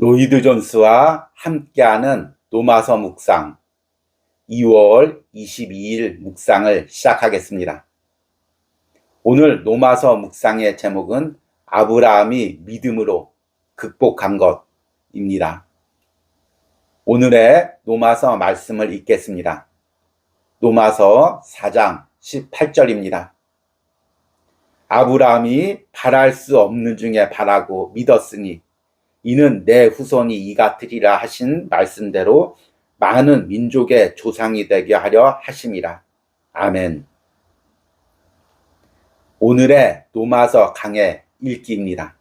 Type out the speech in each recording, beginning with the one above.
로이드 존스와 함께하는 노마서 묵상 2월 22일 묵상을 시작하겠습니다. 오늘 노마서 묵상의 제목은 아브라함이 믿음으로 극복한 것입니다. 오늘의 노마서 말씀을 읽겠습니다. 노마서 4장 18절입니다. 아브라함이 바랄 수 없는 중에 바라고 믿었으니 이는 내 후손이 이 같으리라 하신 말씀대로 많은 민족의 조상이 되게 하려 하심이라. 아멘. 오늘의 노마서 강의 읽기입니다.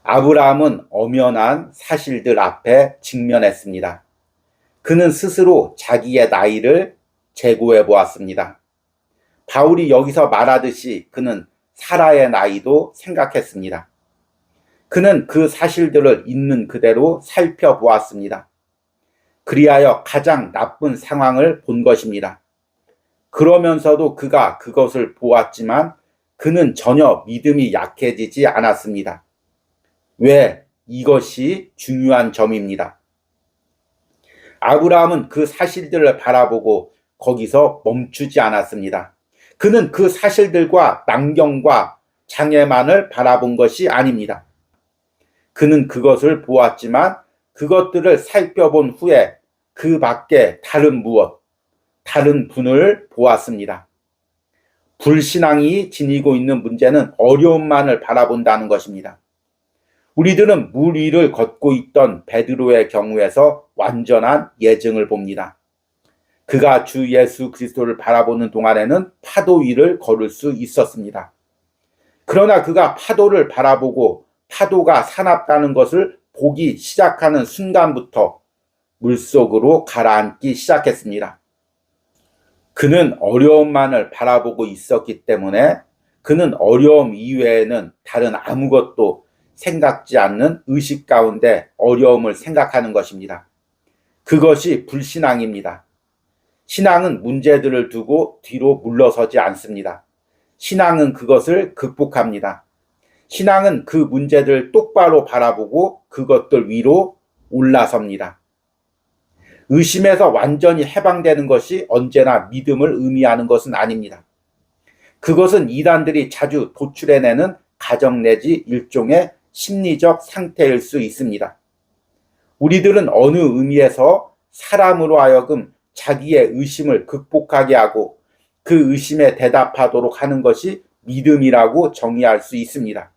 아브라함은 엄연한 사실들 앞에 직면했습니다. 그는 스스로 자기의 나이를 재고해 보았습니다. 바울이 여기서 말하듯이 그는 사라의 나이도 생각했습니다. 그는 그 사실들을 있는 그대로 살펴보았습니다. 그리하여 가장 나쁜 상황을 본 것입니다. 그러면서도 그가 그것을 보았지만 그는 전혀 믿음이 약해지지 않았습니다. 왜? 이것이 중요한 점입니다. 아브라함은 그 사실들을 바라보고 거기서 멈추지 않았습니다. 그는 그 사실들과 난경과 장애만을 바라본 것이 아닙니다. 그는 그것을 보았지만 그것들을 살펴본 후에 그 밖에 다른 분을 보았습니다. 불신앙이 지니고 있는 문제는 어려움만을 바라본다는 것입니다. 우리들은 물 위를 걷고 있던 베드로의 경우에서 완전한 예증을 봅니다. 그가 주 예수 그리스도를 바라보는 동안에는 파도 위를 걸을 수 있었습니다. 그러나 그가 파도를 바라보고 파도가 사납다는 것을 보기 시작하는 순간부터 물속으로 가라앉기 시작했습니다. 그는 어려움만을 바라보고 있었기 때문에 그는 어려움 이외에는 다른 아무것도 생각지 않는 의식 가운데 어려움을 생각하는 것입니다. 그것이 불신앙입니다. 신앙은 문제들을 두고 뒤로 물러서지 않습니다. 신앙은 그것을 극복합니다. 신앙은 그 문제들을 똑바로 바라보고 그것들 위로 올라섭니다. 의심에서 완전히 해방되는 것이 언제나 믿음을 의미하는 것은 아닙니다. 그것은 이단들이 자주 도출해내는 가정 내지 일종의 심리적 상태일 수 있습니다. 우리들은 어느 의미에서 사람으로 하여금 자기의 의심을 극복하게 하고 그 의심에 대답하도록 하는 것이 믿음이라고 정의할 수 있습니다.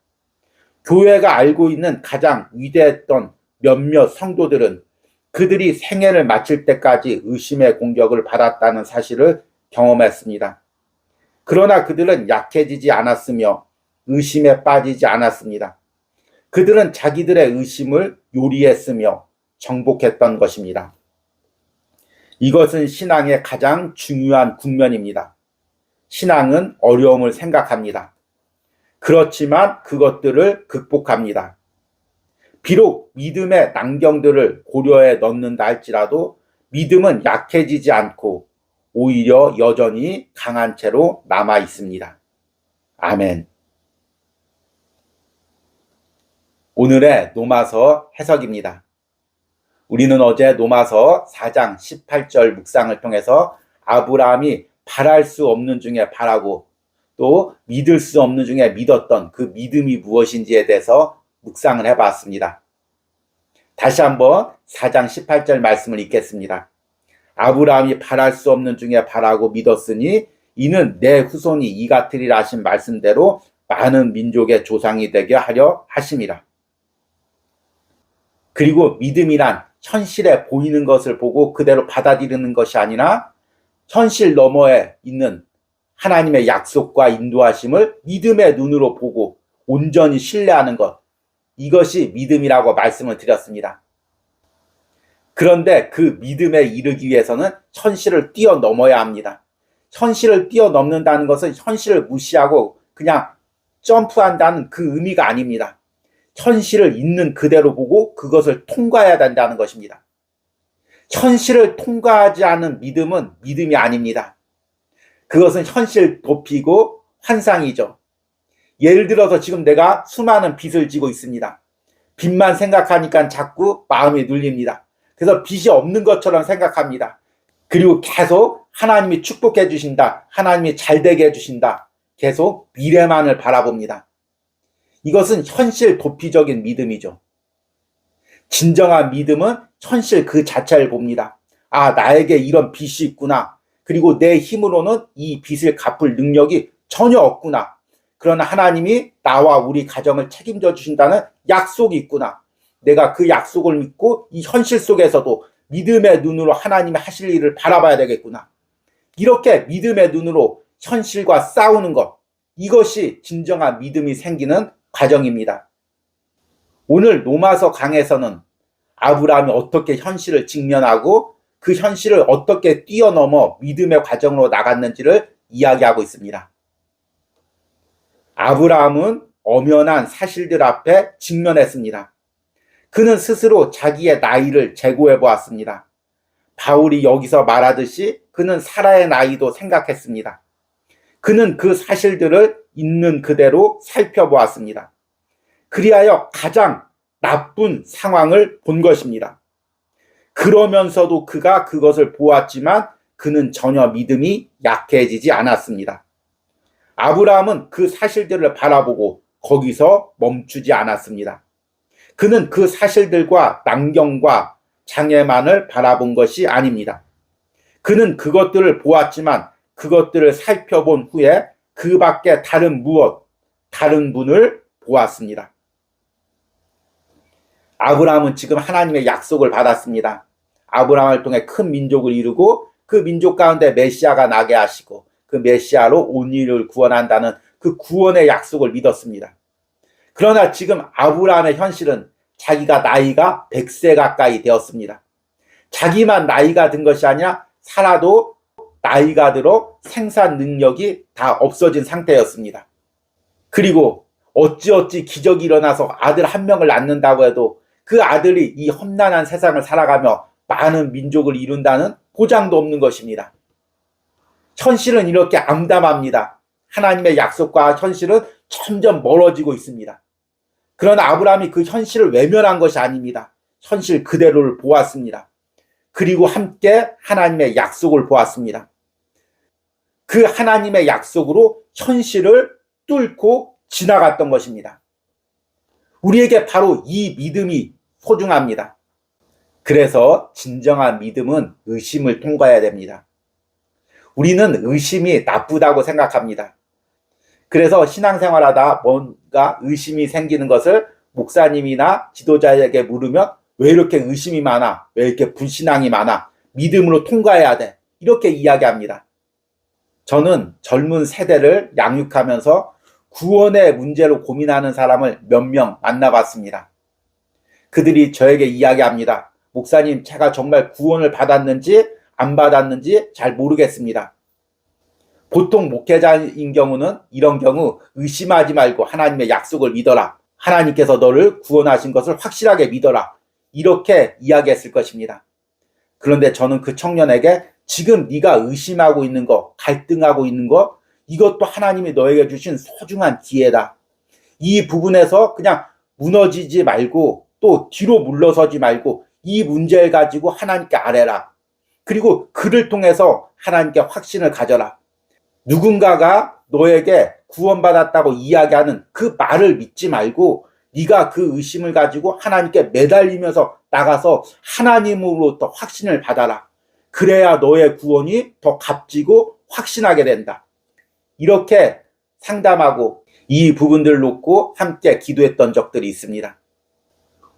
교회가 알고 있는 가장 위대했던 몇몇 성도들은 그들이 생애를 마칠 때까지 의심의 공격을 받았다는 사실을 경험했습니다. 그러나 그들은 약해지지 않았으며 의심에 빠지지 않았습니다. 그들은 자기들의 의심을 요리했으며 정복했던 것입니다. 이것은 신앙의 가장 중요한 국면입니다. 신앙은 어려움을 생각합니다. 그렇지만 그것들을 극복합니다. 비록 믿음의 난경들을 고려해 넣는다 할지라도 믿음은 약해지지 않고 오히려 여전히 강한 채로 남아 있습니다. 아멘. 오늘의 노마서 해석입니다. 우리는 어제 노마서 4장 18절 묵상을 통해서 아브라함이 바랄 수 없는 중에 바라고 또 믿을 수 없는 중에 믿었던 그 믿음이 무엇인지에 대해서 묵상을 해봤습니다. 다시 한번 4장 18절 말씀을 읽겠습니다. 아브라함이 바랄 수 없는 중에 바라고 믿었으니 이는 내 후손이 이 같으리라 하신 말씀대로 많은 민족의 조상이 되게 하려 하심이라. 그리고 믿음이란 현실에 보이는 것을 보고 그대로 받아들이는 것이 아니라 현실 너머에 있는 하나님의 약속과 인도하심을 믿음의 눈으로 보고 온전히 신뢰하는 것, 이것이 믿음이라고 말씀을 드렸습니다. 그런데 그 믿음에 이르기 위해서는 현실을 뛰어넘어야 합니다. 현실을 뛰어넘는다는 것은 현실을 무시하고 그냥 점프한다는 그 의미가 아닙니다. 현실을 있는 그대로 보고 그것을 통과해야 된다는 것입니다. 현실을 통과하지 않은 믿음은 믿음이 아닙니다. 그것은 현실 도피고 환상이죠. 예를 들어서 지금 내가 수많은 빚을 지고 있습니다. 빚만 생각하니까 자꾸 마음이 눌립니다. 그래서 빚이 없는 것처럼 생각합니다. 그리고 계속 하나님이 축복해 주신다. 하나님이 잘되게 해주신다. 계속 미래만을 바라봅니다. 이것은 현실 도피적인 믿음이죠. 진정한 믿음은 현실 그 자체를 봅니다. 아, 나에게 이런 빚이 있구나. 그리고 내 힘으로는 이 빚을 갚을 능력이 전혀 없구나. 그러나 하나님이 나와 우리 가정을 책임져 주신다는 약속이 있구나. 내가 그 약속을 믿고 이 현실 속에서도 믿음의 눈으로 하나님이 하실 일을 바라봐야 되겠구나. 이렇게 믿음의 눈으로 현실과 싸우는 것, 이것이 진정한 믿음이 생기는 과정입니다. 오늘 로마서 강에서는 아브라함이 어떻게 현실을 직면하고 그 현실을 어떻게 뛰어넘어 믿음의 과정으로 나갔는지를 이야기하고 있습니다. 아브라함은 엄연한 사실들 앞에 직면했습니다. 그는 스스로 자기의 나이를 재고해 보았습니다. 바울이 여기서 말하듯이 그는 사라의 나이도 생각했습니다. 그는 그 사실들을 있는 그대로 살펴보았습니다. 그리하여 가장 나쁜 상황을 본 것입니다. 그러면서도 그가 그것을 보았지만 그는 전혀 믿음이 약해지지 않았습니다. 아브라함은 그 사실들을 바라보고 거기서 멈추지 않았습니다. 그는 그 사실들과 난경과 장애만을 바라본 것이 아닙니다. 그는 그것들을 보았지만 그것들을 살펴본 후에 그 밖에 다른 분을 보았습니다. 아브라함은 지금 하나님의 약속을 받았습니다. 아브라함을 통해 큰 민족을 이루고 그 민족 가운데 메시아가 나게 하시고 그 메시아로 온 인류를 구원한다는 그 구원의 약속을 믿었습니다. 그러나 지금 아브라함의 현실은 자기가 나이가 100세 가까이 되었습니다. 자기만 나이가 든 것이 아니라 살아도 나이가 들어 생산 능력이 다 없어진 상태였습니다. 그리고 어찌어찌 기적이 일어나서 아들 한 명을 낳는다고 해도 그 아들이 이 험난한 세상을 살아가며 많은 민족을 이룬다는 보장도 없는 것입니다. 현실은 이렇게 암담합니다. 하나님의 약속과 현실은 점점 멀어지고 있습니다. 그러나 아브라함이 그 현실을 외면한 것이 아닙니다. 현실 그대로를 보았습니다. 그리고 함께 하나님의 약속을 보았습니다. 그 하나님의 약속으로 현실을 뚫고 지나갔던 것입니다. 우리에게 바로 이 믿음이 소중합니다. 그래서 진정한 믿음은 의심을 통과해야 됩니다. 우리는 의심이 나쁘다고 생각합니다. 그래서 신앙생활하다 뭔가 의심이 생기는 것을 목사님이나 지도자에게 물으면 왜 이렇게 의심이 많아? 왜 이렇게 불신앙이 많아? 믿음으로 통과해야 돼. 이렇게 이야기합니다. 저는 젊은 세대를 양육하면서 구원의 문제로 고민하는 사람을 몇 명 만나봤습니다. 그들이 저에게 이야기합니다. 목사님, 제가 정말 구원을 받았는지 안 받았는지 잘 모르겠습니다. 보통 목회자인 경우는 이런 경우 의심하지 말고 하나님의 약속을 믿어라. 하나님께서 너를 구원하신 것을 확실하게 믿어라. 이렇게 이야기했을 것입니다. 그런데 저는 그 청년에게 지금 네가 의심하고 있는 거, 갈등하고 있는 거, 이것도 하나님이 너에게 주신 소중한 기회다. 이 부분에서 그냥 무너지지 말고 또 뒤로 물러서지 말고 이 문제를 가지고 하나님께 아뢰라. 그리고 그를 통해서 하나님께 확신을 가져라. 누군가가 너에게 구원받았다고 이야기하는 그 말을 믿지 말고 네가 그 의심을 가지고 하나님께 매달리면서 나가서 하나님으로부터 확신을 받아라. 그래야 너의 구원이 더 값지고 확신하게 된다. 이렇게 상담하고 이 부분들을 놓고 함께 기도했던 적들이 있습니다.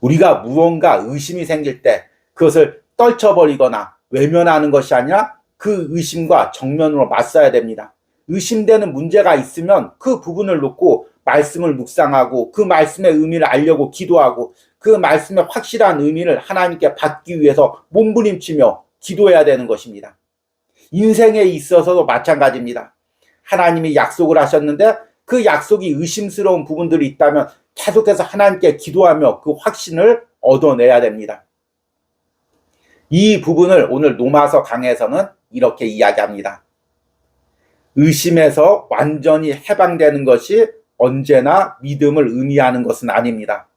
우리가 무언가 의심이 생길 때 그것을 떨쳐버리거나 외면하는 것이 아니라 그 의심과 정면으로 맞서야 됩니다. 의심되는 문제가 있으면 그 부분을 놓고 말씀을 묵상하고 그 말씀의 의미를 알려고 기도하고 그 말씀의 확실한 의미를 하나님께 받기 위해서 몸부림치며 기도해야 되는 것입니다. 인생에 있어서도 마찬가지입니다. 하나님이 약속을 하셨는데 그 약속이 의심스러운 부분들이 있다면 계속해서 하나님께 기도하며 그 확신을 얻어내야 됩니다. 이 부분을 오늘 로마서 강에서는 이렇게 이야기합니다. 의심에서 완전히 해방되는 것이 언제나 믿음을 의미하는 것은 아닙니다.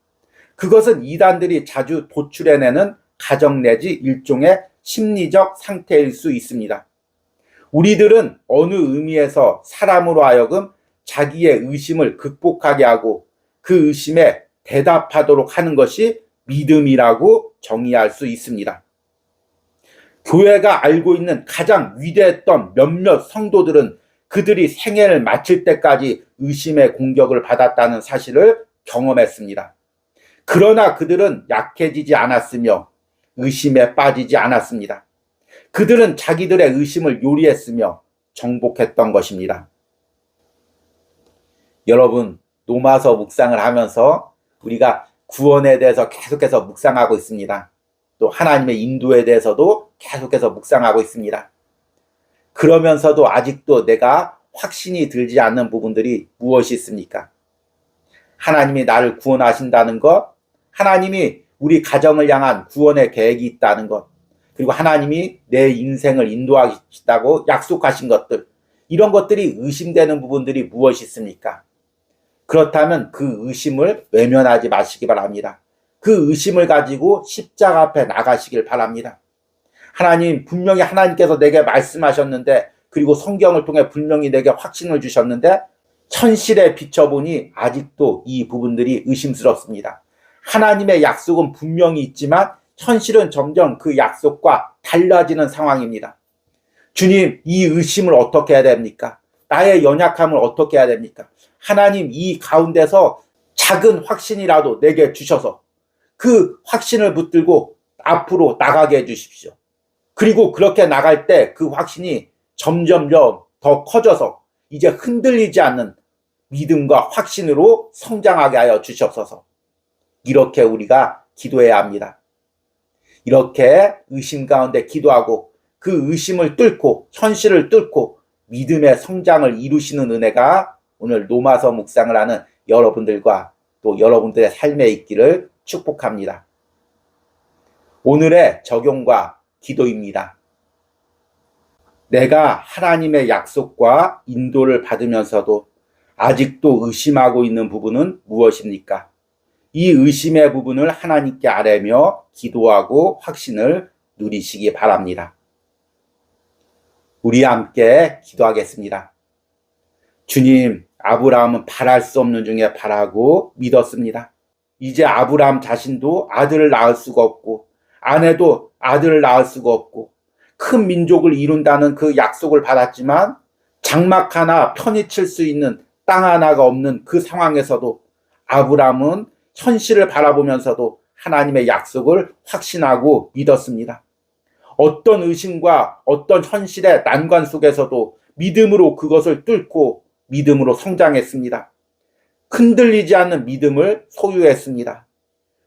그것은 이단들이 자주 도출해내는 가정 내지 일종의 심리적 상태일 수 있습니다. 우리들은 어느 의미에서 사람으로 하여금 자기의 의심을 극복하게 하고 그 의심에 대답하도록 하는 것이 믿음이라고 정의할 수 있습니다. 교회가 알고 있는 가장 위대했던 몇몇 성도들은 그들이 생애를 마칠 때까지 의심의 공격을 받았다는 사실을 경험했습니다. 그러나 그들은 약해지지 않았으며 의심에 빠지지 않았습니다. 그들은 자기들의 의심을 요리했으며 정복했던 것입니다. 여러분, 로마서 묵상을 하면서 우리가 구원에 대해서 계속해서 묵상하고 있습니다. 또 하나님의 인도에 대해서도 계속해서 묵상하고 있습니다. 그러면서도 아직도 내가 확신이 들지 않는 부분들이 무엇이 있습니까? 하나님이 나를 구원하신다는 것, 하나님이 우리 가정을 향한 구원의 계획이 있다는 것, 그리고 하나님이 내 인생을 인도하시다고 약속하신 것들, 이런 것들이 의심되는 부분들이 무엇이 있습니까? 그렇다면 그 의심을 외면하지 마시기 바랍니다. 그 의심을 가지고 십자가 앞에 나가시길 바랍니다. 하나님, 분명히 하나님께서 내게 말씀하셨는데, 그리고 성경을 통해 분명히 내게 확신을 주셨는데, 현실에 비춰보니 아직도 이 부분들이 의심스럽습니다. 하나님의 약속은 분명히 있지만 현실은 점점 그 약속과 달라지는 상황입니다. 주님, 이 의심을 어떻게 해야 됩니까? 나의 연약함을 어떻게 해야 됩니까? 하나님, 이 가운데서 작은 확신이라도 내게 주셔서 그 확신을 붙들고 앞으로 나가게 해주십시오. 그리고 그렇게 나갈 때 그 확신이 점점점 더 커져서 이제 흔들리지 않는 믿음과 확신으로 성장하게 하여 주시옵소서. 이렇게 우리가 기도해야 합니다. 이렇게 의심 가운데 기도하고 그 의심을 뚫고 현실을 뚫고 믿음의 성장을 이루시는 은혜가 오늘 로마서 묵상을 하는 여러분들과 또 여러분들의 삶에 있기를 축복합니다. 오늘의 적용과 기도입니다. 내가 하나님의 약속과 인도를 받으면서도 아직도 의심하고 있는 부분은 무엇입니까? 이 의심의 부분을 하나님께 아뢰며 기도하고 확신을 누리시기 바랍니다. 우리 함께 기도하겠습니다. 주님, 아브라함은 바랄 수 없는 중에 바라고 믿었습니다. 이제 아브라함 자신도 아들을 낳을 수가 없고 아내도 아들을 낳을 수가 없고 큰 민족을 이룬다는 그 약속을 받았지만 장막 하나 편히 칠 수 있는 땅 하나가 없는 그 상황에서도 아브라함은 현실을 바라보면서도 하나님의 약속을 확신하고 믿었습니다. 어떤 의심과 어떤 현실의 난관 속에서도 믿음으로 그것을 뚫고 믿음으로 성장했습니다. 흔들리지 않는 믿음을 소유했습니다.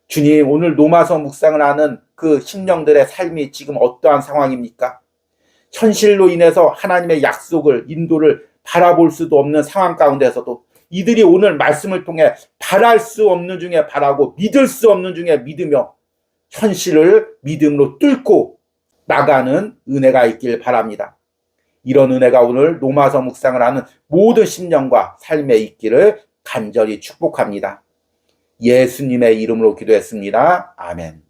주님, 오늘 로마서 묵상을 하는 그 심령들의 삶이 지금 어떠한 상황입니까? 현실로 인해서 하나님의 약속을, 인도를 바라볼 수도 없는 상황 가운데서도 이들이 오늘 말씀을 통해 바랄 수 없는 중에 바라고 믿을 수 없는 중에 믿으며 현실을 믿음으로 뚫고 나가는 은혜가 있길 바랍니다. 이런 은혜가 오늘 로마서 묵상을 하는 모든 심령과 삶에 있기를 간절히 축복합니다. 예수님의 이름으로 기도했습니다. 아멘.